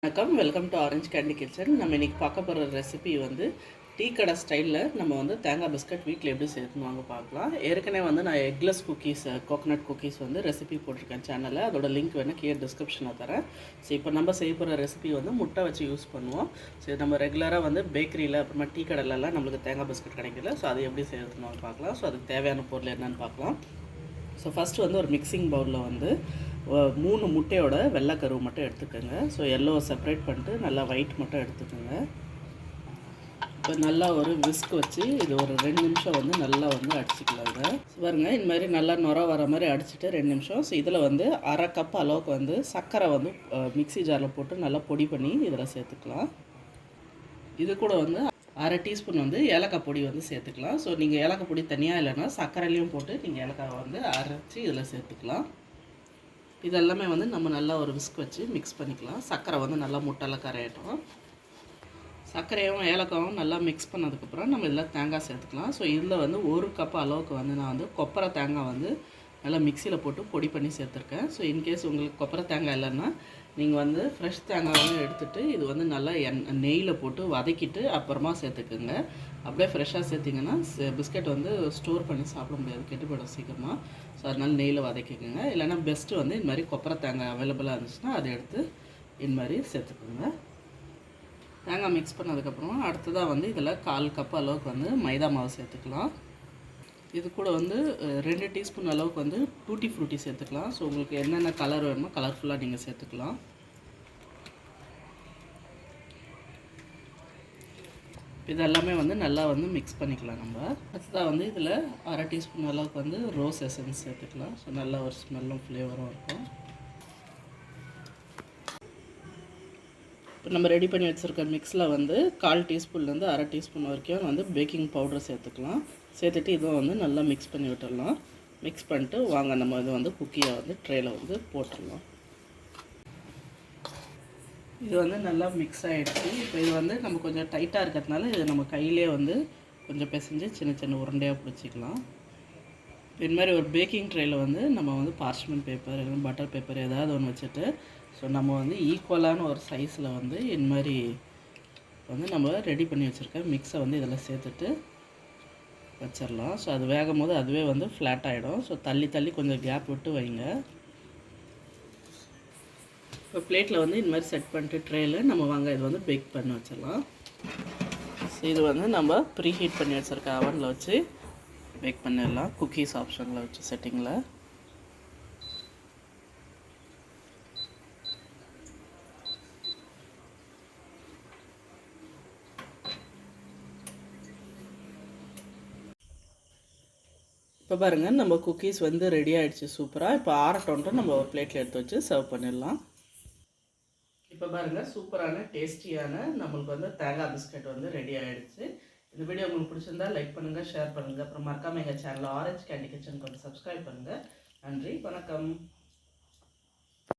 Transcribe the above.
வணக்கம், welcome to orange candy kitchen. நம்ம இன்றைக்கி பார்க்க போகிற ரெசிபி வந்து டீ கடை ஸ்டைலில் நம்ம வந்து தேங்காய் பிஸ்கட் வீட்டில் எப்படி சேர்த்துன்னு வாங்க பார்க்கலாம். ஏற்கனவே வந்து நான் எக்லெஸ் குக்கீஸ், கோகோனட் குக்கீஸ் வந்து ரெசிபி போட்டிருக்கேன் சேனலில். அதோட லிங்க் வேணால் கீழே டிஸ்கிரிப்ஷனில் தரேன். ஸோ இப்போ நம்ம செய்ய போகிற ரெசிபி வந்து முட்டை வச்சு யூஸ் பண்ணுவோம். ஸோ நம்ம ரெகுலராக வந்து பேக்கரியில் அப்புறமா டீ கடையிலலாம் நம்மளுக்கு தேங்காய் பிஸ்கட் கிடைக்கல. ஸோ அதை எப்படி செய்யறதுன்னு வாங்க பார்க்கலாம். ஸோ அதுக்கு தேவையான பொருள் என்னென்னு பார்க்கலாம். ஸோ ஃபஸ்ட்டு வந்து ஒரு மிக்சிங் பவுலில் வந்து 3 முட்டையோட வெள்ளைக்கருவு மட்டும் எடுத்துக்கோங்க. ஸோ எல்லோ செப்பரேட் பண்ணிட்டு நல்லா ஒயிட் மட்டும் எடுத்துக்கோங்க. இப்போ நல்லா ஒரு விஸ்க் வச்சு இது ஒரு 2 நிமிஷம் வந்து நல்லா வந்து அடிச்சுக்கலாங்க. பாருங்க, இந்த மாதிரி நல்லா நுர வர மாதிரி அடிச்சுட்டு 2 நிமிஷம். ஸோ இதில் வந்து அரை கப் அளவுக்கு வந்து சர்க்கரை வந்து மிக்சி ஜாரில் போட்டு நல்லா பொடி பண்ணி இதில் சேர்த்துக்கலாம். இது கூட வந்து அரை டீஸ்பூன் வந்து ஏலக்காய் பொடி வந்து சேர்த்துக்கலாம். ஸோ நீங்கள் ஏலக்காய் பொடி தனியாக இல்லைன்னா சர்க்கரையிலையும் போட்டு நீங்கள் ஏலக்காய் வந்து அரைச்சி இதில் சேர்த்துக்கலாம். இதெல்லாமே வந்து நம்ம நல்லா ஒரு விஸ்க் வச்சு மிக்ஸ் பண்ணிக்கலாம். சர்க்கரை வந்து நல்லா முட்டெல்லாம் கரையட்டும். சர்க்கரையும் ஏலக்காயும் நல்லா மிக்ஸ் பண்ணதுக்கப்புறம் நம்ம இதில் தேங்காய் சேர்த்துக்கலாம். ஸோ இதில் வந்து 1 கப் அளவுக்கு வந்து நான் வந்து கொப்பரை தேங்காய் வந்து நல்லா மிக்சியில் போட்டு பொடி பண்ணி சேர்த்துருக்கேன். ஸோ இன்கேஸ் உங்களுக்கு கொப்பரை தேங்காய் இல்லைன்னா நீங்கள் வந்து ஃப்ரெஷ் தேங்காயும் எடுத்துகிட்டு இது வந்து நல்லா நெய்யில் போட்டு வதக்கிட்டு அப்புறமா சேர்த்துக்குங்க. அப்படியே ஃப்ரெஷ்ஷாக சேர்த்திங்கன்னா பிஸ்கட் வந்து ஸ்டோர் பண்ணி சாப்பிட முடியாது, கெட்டுப்படும் சீக்கிரமாக. ஸோ அதனால் நெய்யில் வதக்கிக்கோங்க. இல்லைனா பெஸ்ட்டு வந்து இது மாதிரி கொப்பரை தேங்காய் அவைலபிளாக இருந்துச்சுன்னா அதை எடுத்து இது மாதிரி சேர்த்துக்குங்க. தேங்காய் மிக்ஸ் பண்ணதுக்கப்புறமா அடுத்ததாக வந்து இதில் 1/4 கப் அளவுக்கு வந்து மைதா மாவு சேர்த்துக்கலாம். இது கூட வந்து 2 டீஸ்பூன் அளவுக்கு வந்து டூட்டி ஃப்ரூட்டி சேர்த்துக்கலாம். ஸோ உங்களுக்கு என்னென்ன கலர் வேணுமோ கலர்ஃபுல்லாக நீங்கள் சேர்த்துக்கலாம். இதெல்லாமே வந்து நல்லா வந்து மிக்ஸ் பண்ணிக்கலாம். நம்ம அடுத்ததாக வந்து இதில் அரை டீஸ்பூன் அளவுக்கு வந்து ரோஸ் எசன்ஸ் சேர்த்துக்கலாம். ஸோ நல்லா ஒரு ஸ்மெல்லும் ஃப்ளேவரும் இருக்கும். இப்போ நம்ம ரெடி பண்ணி வச்சுருக்க மிக்ஸில் வந்து 1/4 டீஸ்பூன்லேருந்து அரை டீஸ்பூன் வரைக்கும் வந்து பேக்கிங் பவுடர் சேர்த்துக்கலாம். சேர்த்துட்டு இதுவும் வந்து நல்லா மிக்ஸ் பண்ணி விட்டுடலாம். மிக்ஸ் பண்ணிட்டு வாங்க நம்ம இது வந்து குக்கியை வந்து ட்ரேயில் வந்து போட்டுடலாம். இது வந்து நல்லா மிக்ஸ் ஆகிடுச்சு. இப்போ இது வந்து நம்ம கொஞ்சம் டைட்டாக இருக்கிறதுனால இது நம்ம கையிலே வந்து கொஞ்சம் பிசைஞ்சு சின்ன சின்ன உருண்டையாக பிடிச்சிக்கலாம். இது மாதிரி ஒரு பேக்கிங் ட்ரேயில் வந்து நம்ம வந்து பார்ச்மெண்ட் பேப்பர் இல்லைன்னா பட்டர் பேப்பர் ஏதாவது ஒன்று வச்சுட்டு ஸோ நம்ம வந்து ஈக்குவலான ஒரு சைஸில் வந்து இது மாதிரி வந்து நம்ம ரெடி பண்ணி வச்சுருக்க மிக்ஸை வந்து இதில் சேர்த்துட்டு வச்சிடலாம். ஸோ அது வேகும் போது அதுவே வந்து ஃப்ளாட் ஆகிடும். ஸோ தள்ளி தள்ளி கொஞ்சம் கேப் விட்டு வைங்க. இப்போ பிளேட்டில் வந்து இந்த மாதிரி செட் பண்ணிட்டு ட்ரேயில் நம்ம வாங்க இது வந்து பேக் பண்ணி வச்சிடலாம். ஸோ இது வந்து நம்ம ப்ரீ ஹீட் பண்ணி வச்சுருக்க அவனில் வச்சு பேக் பண்ணிடலாம். குக்கீஸ் ஆப்ஷனில் வச்சு செட்டிங்கில் இப்போ பாருங்கள், நம்ம குக்கீஸ் வந்து ரெடி ஆகிடுச்சு சூப்பராக. இப்போ ஆறட்டோன்ட்டு நம்ம ஒரு பிளேட்டில் எடுத்து வச்சு சர்வ் பண்ணிடலாம். இப்போ பாருங்கள், சூப்பரான டேஸ்டியான நம்மளுக்கு வந்து தேங்காய் பிஸ்கட் வந்து ரெடி ஆகிடுச்சு. இந்த வீடியோ உங்களுக்கு பிடிச்சிருந்தா லைக் பண்ணுங்கள், ஷேர் பண்ணுங்கள். அப்புறம் மறக்காமல் எங்கள் சேனல் ஆரஞ்ச் கேண்டி கிச்சனுக்கு வந்து சப்ஸ்கிரைப் பண்ணுங்கள். நன்றி, வணக்கம்.